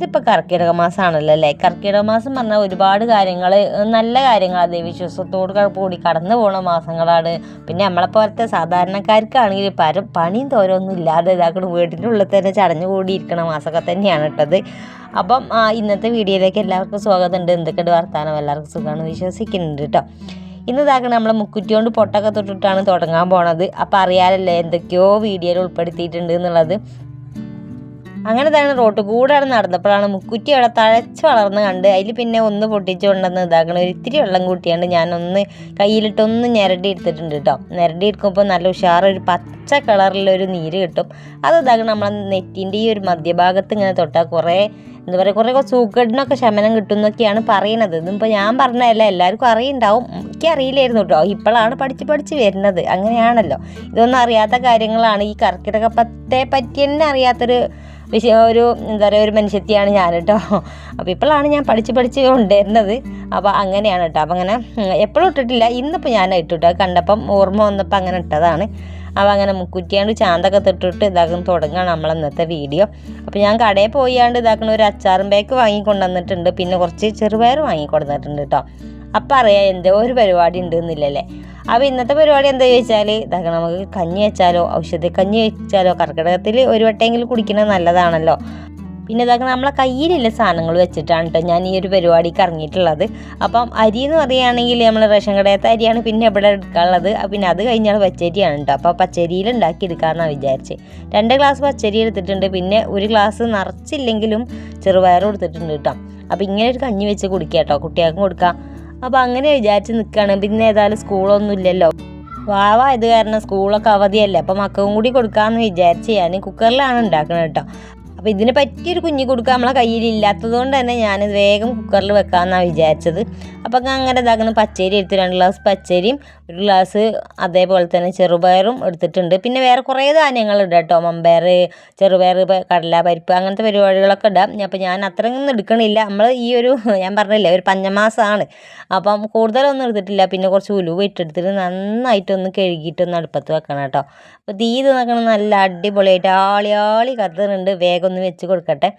ഇപ്പോൾ കർക്കിടക മാസമാണല്ലോ അല്ലേ. കർക്കിടക മാസം പറഞ്ഞാൽ ഒരുപാട് കാര്യങ്ങൾ, നല്ല കാര്യങ്ങൾ ദൈവവിശ്വാസത്തോട് കൂടി കടന്നു പോകുന്ന മാസങ്ങളാണ്. പിന്നെ നമ്മളെപ്പോലത്തെ സാധാരണക്കാർക്കാണെങ്കിൽ പണിയും തോരൊന്നും ഇല്ലാതെ ഇതാക്കണം വീട്ടിൻ്റെ ഉള്ളിൽ തന്നെ ചടഞ്ഞു കൂടിയിരിക്കണ മാസമൊക്കെ തന്നെയാണ് ഇട്ടത്. അപ്പം ഇന്നത്തെ വീഡിയോയിലേക്ക് എല്ലാവർക്കും സ്വാഗതമുണ്ട്. എന്തൊക്കെയുണ്ട് വർത്താനം? എല്ലാവർക്കും സുഖമാണ് വിശ്വസിക്കുന്നുണ്ട് കേട്ടോ. ഇന്ന് ഇതാക്കണം നമ്മൾ മുക്കുറ്റി കൊണ്ട് പൊട്ടൊക്കെ തൊട്ടിട്ടാണ് തുടങ്ങാൻ പോണത്. അപ്പം അറിയാമല്ലേ എന്തൊക്കെയോ വീഡിയോയിൽ ഉൾപ്പെടുത്തിയിട്ടുണ്ട് എന്നുള്ളത്. അങ്ങനെ തന്നെ റോട്ട് കൂടെ നടന്നപ്പോഴാണ് മുക്കുറ്റി അവിടെ തഴച്ച് വളർന്ന് കണ്ട് അതിൽ പിന്നെ ഒന്ന് പൊട്ടിച്ചു കൊണ്ടുവന്ന് ഇതാക്കണം ഇത്തിരി വെള്ളം കൂട്ടിയാണ്ട് ഞാനൊന്ന് കയ്യിലിട്ടൊന്ന് ഞെരടി എടുത്തിട്ടുണ്ട് കേട്ടോ. ഞെരടി എടുക്കുമ്പോൾ നല്ല ഉഷാറൊരു പച്ച കളറിലൊരു നീര് കിട്ടും. അത് ഇതാക്കണം നമ്മളെ നെറ്റിൻ്റെ ഈ ഒരു മധ്യഭാഗത്ത് ഇങ്ങനെ തൊട്ടാൽ കുറേ കുറേ സൂക്കേടിനൊക്കെ ശമനം കിട്ടും എന്നൊക്കെയാണ് പറയണത്. ഇതിപ്പോൾ ഞാൻ പറഞ്ഞതല്ല, എല്ലാവർക്കും അറിയുണ്ടാവും. എനിക്കറിയില്ലായിരുന്നു കേട്ടോ. ഇപ്പോഴാണ് പഠിച്ച് വരുന്നത്. അങ്ങനെയാണല്ലോ, ഇതൊന്നും അറിയാത്ത കാര്യങ്ങളാണ്. ഈ കർക്കിടകത്തെ പറ്റി തന്നെ അറിയാത്തൊരു ഒരു മനുഷ്യത്തിയാണ് ഞാൻ കേട്ടോ. അപ്പോൾ ഇപ്പോഴാണ് ഞാൻ പഠിച്ച് കൊണ്ടുവരുന്നത്. അപ്പോൾ അങ്ങനെയാണ് കേട്ടോ. അപ്പോൾ അങ്ങനെ എപ്പോഴും ഇട്ടിട്ടില്ല, ഇന്നിപ്പോൾ ഞാൻ ഇട്ടിട്ടോ. കണ്ടപ്പം ഓർമ്മ വന്നപ്പോൾ അങ്ങനെ ഇട്ടതാണ്. അപ്പോൾ അങ്ങനെ മുക്കുറ്റിയാണ്ട് ചാന്തൊക്കെ തൊട്ടിട്ട് ഇതാക്കുന്ന തുടങ്ങുകയാണ് നമ്മൾ ഇന്നത്തെ വീഡിയോ. അപ്പോൾ ഞാൻ കടയിൽ പോയാണ്ട് ഇതാക്കുന്ന ഒരു അച്ചാറും പാക്ക് വാങ്ങിക്കൊണ്ടുവന്നിട്ടുണ്ട്. പിന്നെ കുറച്ച് ചെറുപയർ വാങ്ങിക്കൊണ്ടുവന്നിട്ടുണ്ട് കേട്ടോ. അപ്പം അറിയാം എന്തോ ഒരു പരിപാടി ഉണ്ടെന്നില്ലല്ലേ. അപ്പോൾ ഇന്നത്തെ പരിപാടി എന്താ ചോദിച്ചാൽ ഇതാക്കണം നമുക്ക് കഞ്ഞി വെച്ചാലോ, കഞ്ഞി വെച്ചാലോ. കർക്കിടകത്തിൽ ഒരു വട്ടമെങ്കിലും കുടിക്കുന്നത് നല്ലതാണല്ലോ. പിന്നെ ഇതാക്കണം നമ്മളെ കയ്യിലുള്ള സാധനങ്ങൾ വെച്ചിട്ടാണ് കേട്ടോ ഞാൻ ഈ ഒരു പരിപാടിക്ക് ഇറങ്ങിയിട്ടുള്ളത്. അപ്പം അരി എന്ന് പറയുകയാണെങ്കിൽ നമ്മൾ റേഷൻ കടയത്തെ അരിയാണ് പിന്നെ ഇവിടെ എടുക്കാനുള്ളത്. പിന്നെ അത് കഴിഞ്ഞാൽ പച്ചരിയാണ് കേട്ടോ. അപ്പോൾ പച്ചരിയിൽ ഉണ്ടാക്കി എടുക്കാമെന്നാണ് വിചാരിച്ച് 2 ഗ്ലാസ് പച്ചരി എടുത്തിട്ടുണ്ട്. പിന്നെ 1 ഗ്ലാസ് നിറച്ചില്ലെങ്കിലും ചെറുപയറും എടുത്തിട്ടുണ്ട് കേട്ടോ. അപ്പോൾ ഇങ്ങനെ ഒരു കഞ്ഞി വെച്ച് കുടിക്കുക കേട്ടോ, കുട്ടികൾക്കും കൊടുക്കാം. അപ്പോൾ അങ്ങനെ വിചാരിച്ച് നിൽക്കുകയാണ്. പിന്നെ ഏതായാലും സ്കൂളൊന്നും ഇല്ലല്ലോ, ഇത് കാരണം സ്കൂളൊക്കെ അവധിയല്ലേ. അപ്പോൾ മക്കൾക്കും കൂടി കൊടുക്കാമെന്ന് വിചാരിച്ച് ഞാൻ കുക്കറിലാണ് ഉണ്ടാക്കുന്നത് കേട്ടോ. അപ്പോൾ ഇതിന് പറ്റിയൊരു കുഞ്ഞി കൊടുക്കുക നമ്മളെ കയ്യിലില്ലാത്തത് കൊണ്ട് തന്നെ ഞാനിത് വേഗം കുക്കറിൽ വെക്കാമെന്നാണ് വിചാരിച്ചത്. അപ്പോൾ അങ്ങനെ ഇതാക്കുന്ന പച്ചരി എടുത്ത് 2 ഗ്ലാസ് പച്ചരിയും 1 ഗ്ലാസ് അതേപോലെ തന്നെ ചെറുപയറും എടുത്തിട്ടുണ്ട്. പിന്നെ വേറെ കുറേ ധാന്യങ്ങൾ ഇടാം കേട്ടോ. മമ്പയർ, ചെറുപയർ, കടല പരിപ്പ്, അങ്ങനത്തെ പരിപാടികളൊക്കെ ഇടാം. അപ്പോൾ ഞാൻ അത്രയൊന്നും എടുക്കണില്ല. നമ്മൾ ഈ ഒരു ഞാൻ പറഞ്ഞില്ലേ ഒരു പഞ്ഞമാസമാണ്. അപ്പം കൂടുതലൊന്നും എടുത്തിട്ടില്ല. പിന്നെ കുറച്ച് ഉലുവ ഇട്ടെടുത്തിട്ട് നന്നായിട്ടൊന്ന് കഴുകിയിട്ടൊന്ന് അടുപ്പത്ത് വെക്കണം കേട്ടോ. അപ്പോൾ തീ നോക്കണം നല്ല അടിപൊളിയായിട്ട് ആളി കത്തുന്നുണ്ട്. വേഗം ഒന്ന് വെച്ച് കൊടുക്കട്ടെ.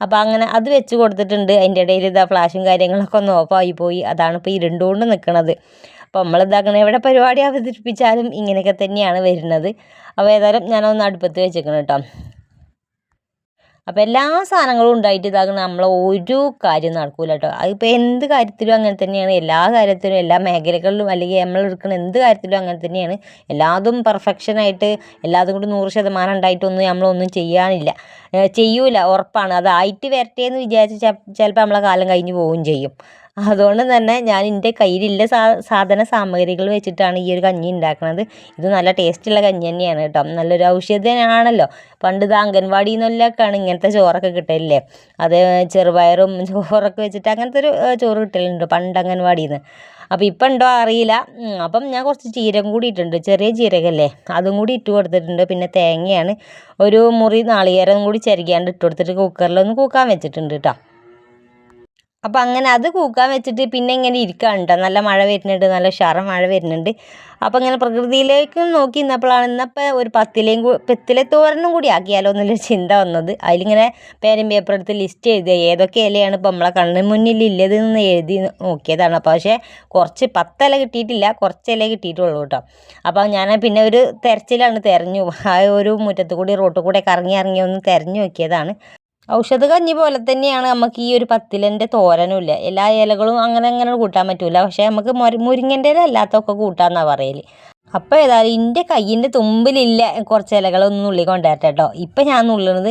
അപ്പോൾ അങ്ങനെ അത് വെച്ച് കൊടുത്തിട്ടുണ്ട്. അതിൻ്റെ ഇടയിൽ ഇതാ ഫ്ലാഷും കാര്യങ്ങളൊക്കെ ഒന്ന് ഓഫായി പോയി. അതാണ് ഇപ്പോൾ ഇരുണ്ടുകൊണ്ട് നിൽക്കുന്നത്. അപ്പോൾ നമ്മളിതാക്കണം എവിടെ പരിപാടി അവതരിപ്പിച്ചാലും ഇങ്ങനെയൊക്കെ തന്നെയാണ് വരുന്നത്. അപ്പോൾ ഏതായാലും ഞാനൊന്ന് അടുപ്പത്ത് വെച്ചേക്കണം കേട്ടോ. അപ്പോൾ എല്ലാ സാധനങ്ങളും ഉണ്ടായിട്ട് ഇതാക്കണം നമ്മൾ ഒരു കാര്യം നടക്കില്ല കേട്ടോ. അതിപ്പോൾ എന്ത് കാര്യത്തിലും അങ്ങനെ തന്നെയാണ്. എല്ലാ കാര്യത്തിലും എല്ലാ മേഖലകളിലും അല്ലെങ്കിൽ നമ്മൾ എടുക്കുന്ന എന്ത് കാര്യത്തിലും അങ്ങനെ തന്നെയാണ്. എല്ലാതും പെർഫെക്ഷനായിട്ട് എല്ലാതും കൂടി 100% ഉണ്ടായിട്ടൊന്നും നമ്മളൊന്നും ചെയ്യൂല, ഉറപ്പാണ്. അതായിട്ട് വരട്ടെ എന്ന് വിചാരിച്ച് ചിലപ്പോൾ നമ്മളെ കാലം കഴിഞ്ഞ് പോവുകയും ചെയ്യും. അതുകൊണ്ട് തന്നെ ഞാൻ എൻ്റെ കയ്യിലുള്ള സാധന സാമഗ്രികൾ വെച്ചിട്ടാണ് ഈ ഒരു കഞ്ഞി ഉണ്ടാക്കുന്നത്. ഇത് നല്ല ടേസ്റ്റുള്ള കഞ്ഞി തന്നെയാണ് കേട്ടോ. നല്ലൊരു ഔഷധമാണല്ലോ. പണ്ട് ഇത് അംഗൻവാടിയിൽ നിന്നൊക്കെയാണ് ഇങ്ങനത്തെ ചോറൊക്കെ കിട്ടലില്ലേ. അത് ചെറുപയറും ചോറൊക്കെ വെച്ചിട്ട് അങ്ങനത്തെ ഒരു ചോറ് കിട്ടലുണ്ട് പണ്ട് അംഗൻവാടിയിൽ നിന്ന്. അപ്പോൾ ഇപ്പം ഉണ്ടോ അറിയില്ല. അപ്പം ഞാൻ കുറച്ച് ജീരകം കൂടി ഇട്ടിട്ടുണ്ട്, ചെറിയ ജീരകമല്ലേ, അതും കൂടി ഇട്ട് കൊടുത്തിട്ടുണ്ട്. പിന്നെ തേങ്ങയാണ് ഒരു മുറി നാളികേരം കൂടി ചിരകിയാണ്ട് ഇട്ട് കൊടുത്തിട്ട് കുക്കറിലൊന്ന് കൂക്കാൻ വെച്ചിട്ടുണ്ട് കേട്ടോ. അപ്പോൾ അങ്ങനെ അത് കൂക്കാൻ വെച്ചിട്ട് പിന്നെ ഇങ്ങനെ ഇരിക്കുകയാണ്. നല്ല മഴ വരുന്നുണ്ട്, നല്ല ഉഷാറ് മഴ വരുന്നുണ്ട്. അപ്പോൾ ഇങ്ങനെ പ്രകൃതിയിലേക്ക് നോക്കി നിന്നപ്പോഴാണ് ഇന്നപ്പോൾ ഒരു പത്തിലെ തോരനും കൂടി ആക്കിയാലോ എന്നുള്ളൊരു ചിന്ത വന്നത്. അതിലിങ്ങനെ പേരും പേപ്പർ എടുത്ത് ലിസ്റ്റ് എഴുതുക ഏതൊക്കെ ഇലയാണ് ഇപ്പോൾ നമ്മളെ കണ്ണിന് മുന്നിൽ ഇല്ലത് എന്ന് എഴുതി നോക്കിയതാണ്. അപ്പോൾ പക്ഷേ 10 ഇല കിട്ടിയിട്ടില്ല, കുറച്ച് ഇല കിട്ടിയിട്ടുള്ളൂ കേട്ടോ. അപ്പോൾ ഞാൻ പിന്നെ ഒരു തെരച്ചിലാണ് തിരഞ്ഞു. ആ ഒരു മുറ്റത്ത് കൂടി റോട്ടിൽ കൂടെ ഇറങ്ങി ഒന്ന് തിരഞ്ഞു നോക്കിയതാണ്. ഔഷധ കഞ്ഞി പോലെ തന്നെയാണ് നമുക്ക് ഈ ഒരു 10 ഇലൻ്റെ തോരനും ഇല്ല. എല്ലാ ഇലകളും അങ്ങനെ കൂട്ടാൻ പറ്റില്ല. പക്ഷേ നമുക്ക് മുരിങ്ങൻ്റെ ഇല അല്ലാത്തൊക്കെ കൂട്ടാമെന്നാണ് പറയൽ. അപ്പോൾ ഏതായാലും എൻ്റെ കയ്യിൻ്റെ തുമ്പിലില്ല കുറച്ച് ഇലകളൊന്നും നുള്ളി കൊണ്ടുവരട്ടെ കേട്ടോ. ഇപ്പം ഞാൻ നുള്ളുന്നത്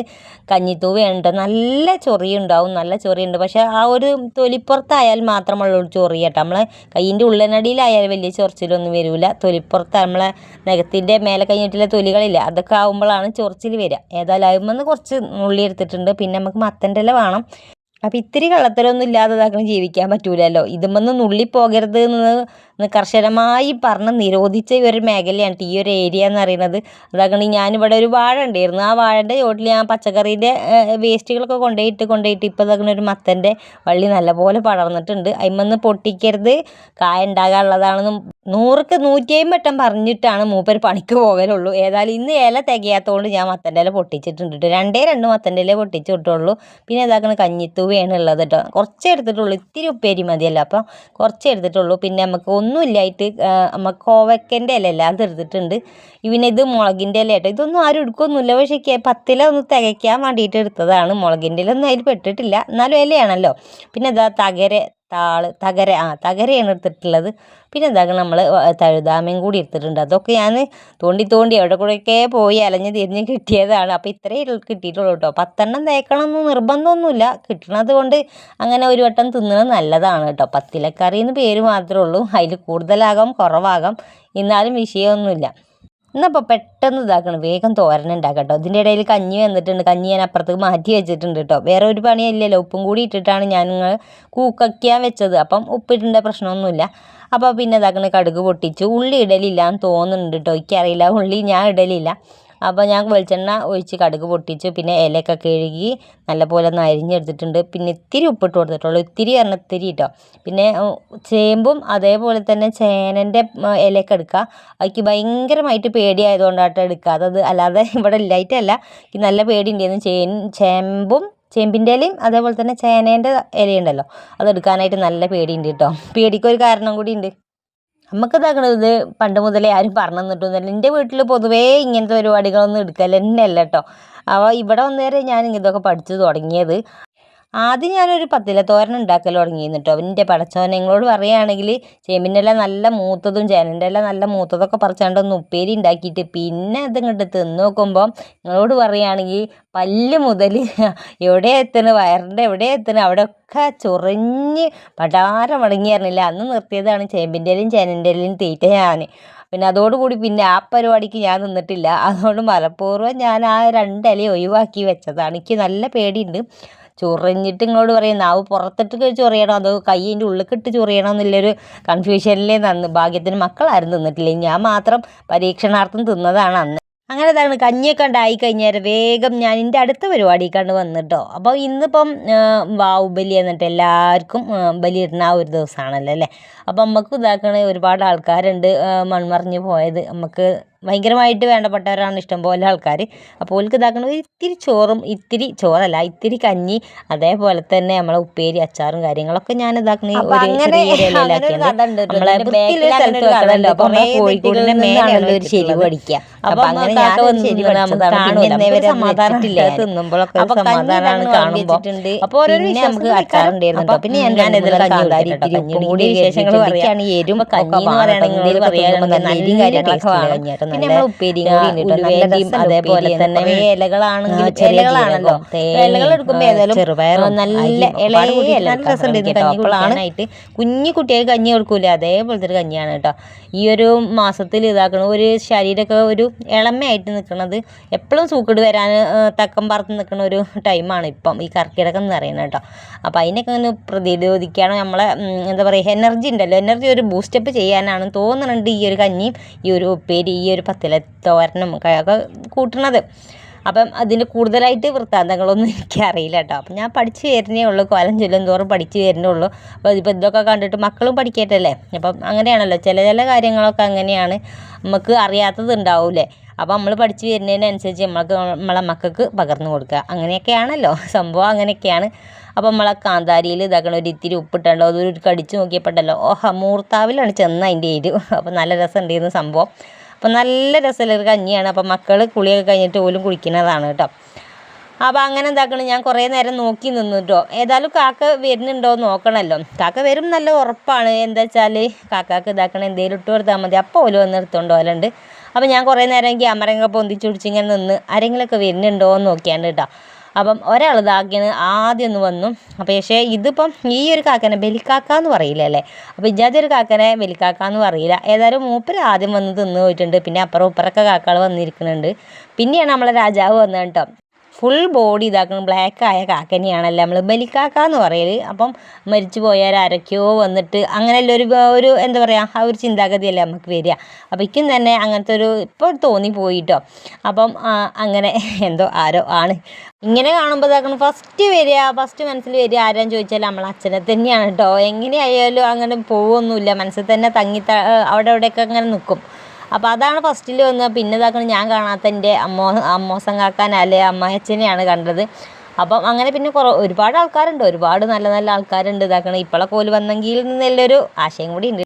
കഞ്ഞിത്തൂവയുണ്ട്. നല്ല ചൊറിയുണ്ടാവും, നല്ല ചൊറിയുണ്ട്. പക്ഷേ ആ ഒരു തൊലിപ്പുറത്തായാൽ മാത്രമുള്ള ചൊറി കേട്ടോ. നമ്മളെ കയ്യിൻ്റെ ഉള്ളനടിയിലായാൽ വലിയ ചൊറിച്ചിലൊന്നും വരില്ല. തൊലിപ്പുറത്ത് നമ്മളെ നഖത്തിൻ്റെ മേലെ കഴിഞ്ഞിട്ടുള്ള തൊലികളില്ല, അതൊക്കെ ആകുമ്പോഴാണ് ചൊറിച്ചിൽ വരിക. ഏതായാലും അതിൽ കുറച്ച് നുള്ളി എടുത്തിട്ടുണ്ട്. പിന്നെ നമുക്ക് മത്തൻ്റെ ഇല വേണം. അപ്പം ഇത്തിരി കള്ളത്തരമൊന്നും ഇല്ലാതെ ഇതാക്കണം ജീവിക്കാൻ പറ്റൂലല്ലോ. ഇതുമൊന്നും നുള്ളിപ്പോകരുത് എന്ന് കർശനമായി പറഞ്ഞ് നിരോധിച്ച ഒരു മേഖലയാണ് ഈ ഒരു ഏരിയ എന്ന് പറയുന്നത്. അതാക്കണം ഞാനിവിടെ ഒരു വാഴ ഉണ്ടായിരുന്നു. ആ വാഴൻ്റെ ചോട്ടിൽ ഞാൻ പച്ചക്കറീൻ്റെ വേസ്റ്റുകളൊക്കെ കൊണ്ടുപോയിട്ട് ഇപ്പോൾ ഇതാക്കണ ഒരു മത്തൻ്റെ വള്ളി നല്ലപോലെ പടർന്നിട്ടുണ്ട്. അതിന്മേൽ പൊട്ടിക്കരുത്, കായ ഉണ്ടാകാനുള്ളതാണെന്നും 100ക്ക് 150 വട്ടം പറഞ്ഞിട്ടാണ് മൂപ്പര് പണിക്ക് പോകലുള്ളൂ. ഏതായാലും ഇന്ന് ഇല തികയാത്തതുകൊണ്ട് ഞാൻ മത്തൻ്റെ ഇല പൊട്ടിച്ചിട്ടുണ്ട്. 2 മത്തൻ്റെ ഇല പൊട്ടിച്ച് വിട്ടുള്ളൂ. പിന്നെ ഇതാക്കണ കഞ്ഞിത്തൂവയാണ് ഉള്ളത് കേട്ടോ. കുറച്ചേ എടുത്തിട്ടുള്ളൂ, ഇത്തിരി ഉപ്പേരി മതിയല്ലോ, അപ്പം കുറച്ചേ എടുത്തിട്ടുള്ളൂ. പിന്നെ നമുക്ക് ഒന്നുമില്ലായിട്ട് നമുക്ക് കോവക്കൻ്റെ ഇലയല്ല അത് എടുത്തിട്ടുണ്ട്. പിന്നെ ഇത് മുളകിൻ്റെ ഇല കേട്ടോ. ഇതൊന്നും ആരും എടുക്കൊന്നുമില്ല, പക്ഷേ 10 ഇല ഒന്ന് തികയ്ക്കാൻ വേണ്ടിയിട്ട് എടുത്തതാണ്. മുളകിൻ്റെ ഇല ഒന്നും അതിൽ പെട്ടിട്ടില്ല, എന്നാലും ഇലയാണല്ലോ. പിന്നെ ഇതാ തകരയാണ് എടുത്തിട്ടുള്ളത്. പിന്നെ എന്താക്കണം നമ്മൾ തഴുതാമയും കൂടി എടുത്തിട്ടുണ്ട്. അതൊക്കെ ഞാൻ തോണ്ടി എവിടെ കൂടെയൊക്കെ പോയി അലഞ്ഞ് തിരിഞ്ഞ് കിട്ടിയതാണ്. അപ്പോൾ ഇത്രയേ കിട്ടിയിട്ടുള്ളൂ കേട്ടോ. 10 തേക്കണമെന്ന് നിർബന്ധമൊന്നുമില്ല, കിട്ടണത് കൊണ്ട് അങ്ങനെ ഒരു വട്ടം തിന്നുന്നത് നല്ലതാണ് കേട്ടോ. 10 ഇലക്കറി എന്ന് പേര് മാത്രമേ ഉള്ളൂ, അതിൽ കൂടുതലാകാം കുറവാകാം, എന്നാലും വിഷയമൊന്നുമില്ല. എന്നപ്പോൾ പെട്ടെന്ന് ഇതാക്കണം, വേഗം തോരൻ ഉണ്ടാക്കാം കേട്ടോ. ഇതിൻ്റെ ഇടയിൽ കഞ്ഞി വന്നിട്ടുണ്ട്. കഞ്ഞി ഞാൻ അപ്പുറത്തേക്ക് മാറ്റി വെച്ചിട്ടുണ്ട് കേട്ടോ. വേറെ ഒരു പണിയില്ലല്ലോ, ഉപ്പും കൂടി ഇട്ടിട്ടാണ് ഞാൻ കൂക്കയ്ക്കാൻ വെച്ചത്. അപ്പം ഉപ്പിട്ടിൻ്റെ പ്രശ്നമൊന്നുമില്ല. അപ്പോൾ പിന്നെ ഇതാക്കണം, കടുക് പൊട്ടിച്ചു. ഉള്ളി ഇടലില്ല എന്ന് തോന്നുന്നുണ്ട് കേട്ടോ, എനിക്കറിയില്ല, ഉള്ളി ഞാൻ ഇടലില്ല. അപ്പോൾ ഞാൻ വെളിച്ചെണ്ണ ഒഴിച്ച് കടുക് പൊട്ടിച്ചു. പിന്നെ ഇലയൊക്കെ കഴുകി നല്ലപോലെ ഒന്ന് അരിഞ്ഞെടുത്തിട്ടുണ്ട്. പിന്നെ ഇത്തിരി ഉപ്പിട്ട് കൊടുത്തിട്ടുള്ളൂ, ഇത്തിരി കേട്ടോ. പിന്നെ ചേമ്പും അതേപോലെ തന്നെ ചേനൻ്റെ ഇലയൊക്കെ എടുക്കുക. എനിക്ക് ഭയങ്കരമായിട്ട് പേടിയായതുകൊണ്ടാട്ടോ എടുക്കാത്തത്, അല്ലാതെ ഇവിടെ ഇല്ലായിട്ടല്ല, എനിക്ക് നല്ല പേടിയുണ്ടായിരുന്നു. ചേമ്പിൻ്റെ ഇലയും അതേപോലെ തന്നെ ചേനേൻ്റെ ഇലയുണ്ടല്ലോ, അതെടുക്കാനായിട്ട് നല്ല പേടിയുണ്ട് കേട്ടോ. പേടിക്കൊരു കാരണം കൂടി ഉണ്ട്. നമുക്ക് ഇതാക്കണത് പണ്ട് മുതലേ ആരും പറഞ്ഞു തന്നിട്ടൊന്നുമില്ല. എൻ്റെ വീട്ടിൽ പൊതുവേ ഇങ്ങനത്തെ പരിപാടികളൊന്നും എടുക്കൽ തന്നെയല്ല കേട്ടോ. അപ്പോൾ ഇവിടെ വന്നേരെ ഞാൻ ഇതൊക്കെ പഠിച്ചു തുടങ്ങിയത്. ആദ്യം ഞാനൊരു 10 ഇല തോരൻ ഉണ്ടാക്കൽ തുടങ്ങിയിരുന്നു കേട്ടോ. എൻ്റെ പടച്ചോനെ, നിങ്ങളോട് പറയുകയാണെങ്കിൽ ചേമ്പിൻ്റെ ഇല നല്ല മൂത്തതും ചേനൻ്റെ ഇല നല്ല മൂത്തതൊക്കെ പറിച്ചാണ്ടൊന്ന് ഉപ്പേരി ഉണ്ടാക്കിയിട്ട് പിന്നെ അതിങ്ങോട്ട് തിന്ന് നോക്കുമ്പോൾ നിങ്ങളോട് പറയുകയാണെങ്കിൽ പല്ല് മുതൽ എവിടെ എത്തണ്, വയറിൻ്റെ എവിടെ എത്തണ് അവിടെയൊക്കെ ചൊറിഞ്ഞ് പടാരം മടങ്ങിയായിരുന്നില്ല. അന്ന് നിർത്തിയതാണ് ചേമ്പിൻ്റെ ഇലയും ചേനൻ്റെ ഇലയും തീറ്റ ഞാൻ. പിന്നെ അതോടുകൂടി പിന്നെ ആ പരിപാടിക്ക് ഞാൻ നിന്നിട്ടില്ല. അതുകൊണ്ട് മനഃപൂർവ്വം ഞാൻ ആ 2 ഇല ഒഴിവാക്കി വെച്ചതാണ്. എനിക്ക് നല്ല പേടിയുണ്ട്, ചൊറിഞ്ഞിട്ട് നിങ്ങളോട് പറയും നാവ് പുറത്തിട്ട് ചൊറിയണോ അതോ കയ്യിൻ്റെ ഉള്ളിക്കിട്ട് ചൊറിയണോ എന്നുള്ളൊരു കൺഫ്യൂഷനിലേ നന്ന്. ഭാഗ്യത്തിന് മക്കളാരും തിന്നിട്ടില്ല, ഞാൻ മാത്രം പരീക്ഷണാർത്ഥം തിന്നതാണ് അന്ന്. അങ്ങനെ ഇതാണ് കഞ്ഞിയൊക്കെ ഉണ്ടായി കഴിഞ്ഞാൽ വേഗം ഞാൻ എൻ്റെ അടുത്ത പരിപാടിക്കാണ്ട് വന്നിട്ടോ. അപ്പോൾ ഇന്നിപ്പം വാവ് ബലി എന്നിട്ട് എല്ലാവർക്കും ബലിയിടുന്ന ആ ഒരു ദിവസമാണല്ലോ അല്ലേ. അപ്പം നമുക്ക് ഇതാക്കണ ഒരുപാട് ആൾക്കാരുണ്ട് മൺമറിഞ്ഞ് പോയത്, നമുക്ക് ഭയങ്കരമായിട്ട് വേണ്ടപ്പെട്ടവരാണ് ഇഷ്ടംപോലെ ആൾക്കാർ. അപ്പോൾ ഓൾക്ക് ഇതാക്കണ ഇത്തിരി ചോറും, ഇത്തിരി കഞ്ഞി, അതേപോലെ തന്നെ നമ്മളെ ഉപ്പേരി അച്ചാറും കാര്യങ്ങളൊക്കെ ഞാൻ ഇതാക്കണ കോഴിക്കോടിൻ്റെ മേലെയുള്ള ഒരു ശരി പഠിക്കുക. അപ്പോൾ അങ്ങനെ തിന്നുമ്പോഴൊക്കെ സമാധാനമാണ് കാണുമ്പോൾ. അപ്പോൾ പിന്നെ നമുക്ക് അച്ചാറുണ്ടായിരുന്നു. പിന്നെ ഞാൻ കൂടി വിശേഷങ്ങൾ പറയുകയാണ്. എരും കഞ്ഞി എന്ന് പറയുകയാണെങ്കിൽ പിന്നെ നമ്മൾ ഉപ്പേരിയും കൂടി അതേപോലെ തന്നെ ഇലകളാണെങ്കിൽ ഇലകളാണല്ലോ, ഇലകൾ എടുക്കുമ്പോൾ ഏതായാലും നല്ല ഇലകളായിട്ട് കുഞ്ഞു കുട്ടികൾക്ക് കഞ്ഞി കൊടുക്കൂല, അതേപോലത്തെ ഒരു കഞ്ഞിയാണ് കേട്ടോ. ഈ ഒരു മാസത്തിൽ ഇതാക്കണം, ഒരു ശരീരമൊക്കെ ഒരു ഇളമയായിട്ട് നിൽക്കുന്നത്, എപ്പോഴും സൂക്കേട് വരാൻ തക്കം പറത്ത് നിൽക്കുന്ന ഒരു ടൈമാണ് ഇപ്പം ഈ കർക്കിടകം എന്ന് പറയുന്നത് കേട്ടോ. അപ്പോൾ അതിനൊക്കെ ഒന്ന് പ്രതിരോധിക്കാനോ നമ്മളെ എന്താ പറയുക എനർജി ഉണ്ടല്ലോ, എനർജി ഒരു ബൂസ്റ്റപ്പ് ചെയ്യാനാണ് തോന്നുന്നുണ്ട് ഈ ഒരു കഞ്ഞിയും ഈ ഒരു ഉപ്പേരി ഈ ഒരു 10 ഇല തോരനും ഒക്കെ കൂട്ടുന്നത്. അപ്പം അതിന് കൂടുതലായിട്ട് വൃത്താന്തങ്ങളൊന്നും എനിക്കറിയില്ല കേട്ടോ. അപ്പം ഞാൻ പഠിച്ചു വരുന്നേ ഉള്ളൂ, കോലം ചൊല്ലും തോറും പഠിച്ചു വരുന്നേ ഉള്ളൂ. അപ്പോൾ ഇതിപ്പോൾ ഇതൊക്കെ കണ്ടിട്ട് മക്കളും പഠിക്കട്ടല്ലേ. അപ്പം അങ്ങനെയാണല്ലോ, ചില കാര്യങ്ങളൊക്കെ അങ്ങനെയാണ്, നമുക്ക് അറിയാത്തത് ഉണ്ടാവില്ലേ. അപ്പോൾ നമ്മൾ പഠിച്ചു വരുന്നതിനനുസരിച്ച് നമ്മളെ മക്കൾക്ക് പകർന്നു കൊടുക്കുക, അങ്ങനെയൊക്കെയാണല്ലോ സംഭവം, അങ്ങനെയൊക്കെയാണ്. അപ്പോൾ നമ്മളെ കാന്താരിയിൽ ഇതാക്കണം, ഒരു ഇത്തിരി ഉപ്പിട്ടുണ്ടോ അതൊരു കടിച്ച് നോക്കിയപ്പോണ്ടല്ലോ മൂർത്താവിലാണ് ചെന്ന് അതിൻ്റെ എരു. അപ്പോൾ നല്ല രസം ഉണ്ടായിരുന്നു സംഭവം. അപ്പോൾ നല്ല രസമുള്ളൊരു കഞ്ഞിയാണ്. അപ്പോൾ മക്കൾ കുളിയൊക്കെ കഴിഞ്ഞിട്ട് പോലും കുടിക്കുന്നതാണ് കേട്ടോ. അപ്പോൾ അങ്ങനെ എന്താക്കണം, ഞാൻ കുറേ നേരം നോക്കി നിന്നു കേട്ടോ. ഏതായാലും കാക്ക വരുന്നുണ്ടോ നോക്കണമല്ലോ. കാക്ക വരും നല്ല ഉറപ്പാണ്. എന്താ വെച്ചാൽ കാക്കാക്ക് ഇതാക്കണം എന്തെങ്കിലും ഇട്ട് കൊടുത്താൽ മതി, അപ്പോൾ ഓല് വന്ന് എടുത്തുകൊണ്ട് പോലുണ്ട്. അപ്പോൾ ഞാൻ കുറേ നേരം ക്യാമറയൊക്കെ പൊന്തിച്ച് പിടിച്ചിങ്ങനെ നിന്ന് ആരെങ്കിലുമൊക്കെ വരുന്നുണ്ടോ എന്ന് നോക്കിയാണ്ട് കേട്ടോ. അപ്പം ഒരാൾ ഇതാക്കിയത് ആദ്യം ഒന്ന് വന്നു. അപ്പോൾ പക്ഷേ ഇതിപ്പം ഈ ഒരു കാക്കനെ ബലിക്കാക്ക എന്ന് പറയില്ല അല്ലേ. അപ്പോൾ ഇജാതി ഒരു കാക്കനെ ബലിക്കാക്ക എന്ന് പറയില്ല. ഏതായാലും മൂപ്പര് ആദ്യം വന്ന് തിന്ന് പോയിട്ടുണ്ട്. പിന്നെ അപ്പുറമൊക്കെ കാക്കകൾ വന്നിരിക്കുന്നുണ്ട്. പിന്നെയാണ് നമ്മളെ രാജാവ് വന്നത് കേട്ടോ. ഫുൾ ബോഡി ഇതാക്കണം ബ്ലാക്കായ കാക്കനെയാണല്ലോ നമ്മൾ ബലിക്കാക്ക എന്ന് പറയൽ. അപ്പം മരിച്ചു പോയാൽ ആരൊക്കെയോ വന്നിട്ട് അങ്ങനെയല്ല ഒരു എന്താ പറയുക ആ ഒരു ചിന്താഗതിയല്ലേ നമുക്ക് വരിക. അപ്പോൾ ഇക്കും തന്നെ അങ്ങനത്തെ ഒരു ഇപ്പോൾ തോന്നിപ്പോയിട്ടോ. അപ്പം അങ്ങനെ എന്തോ ആരോ ആണ്. ഇങ്ങനെ കാണുമ്പോൾ ഇതാക്കണം ഫസ്റ്റ് മനസ്സിൽ വരിക ആരാന്ന് ചോദിച്ചാൽ നമ്മളെ അച്ഛനെ തന്നെയാണ് കേട്ടോ. എങ്ങനെയായാലും അങ്ങനെ പോവൊന്നുമില്ല, മനസ്സിൽ തന്നെ അവിടെ ഇവിടെയൊക്കെ അങ്ങനെ നിൽക്കും. അപ്പോൾ അതാണ് ഫസ്റ്റിൽ വന്നത്. പിന്നെ ഇതാക്കണം ഞാൻ കാണാത്ത എൻ്റെ അമ്മോസം കാക്കാൻ അല്ലെ അമ്മായച്ഛനെയാണ് കണ്ടത്. അപ്പം അങ്ങനെ പിന്നെ ഒരുപാട് ആൾക്കാരുണ്ട്, ഒരുപാട് നല്ല നല്ല ആൾക്കാരുണ്ട് ഇതാക്കണം. ഇപ്പോഴൊക്കെ ഓല് വന്നെങ്കിൽ എന്നുള്ളൊരു ആശയം കൂടി ഉണ്ട്.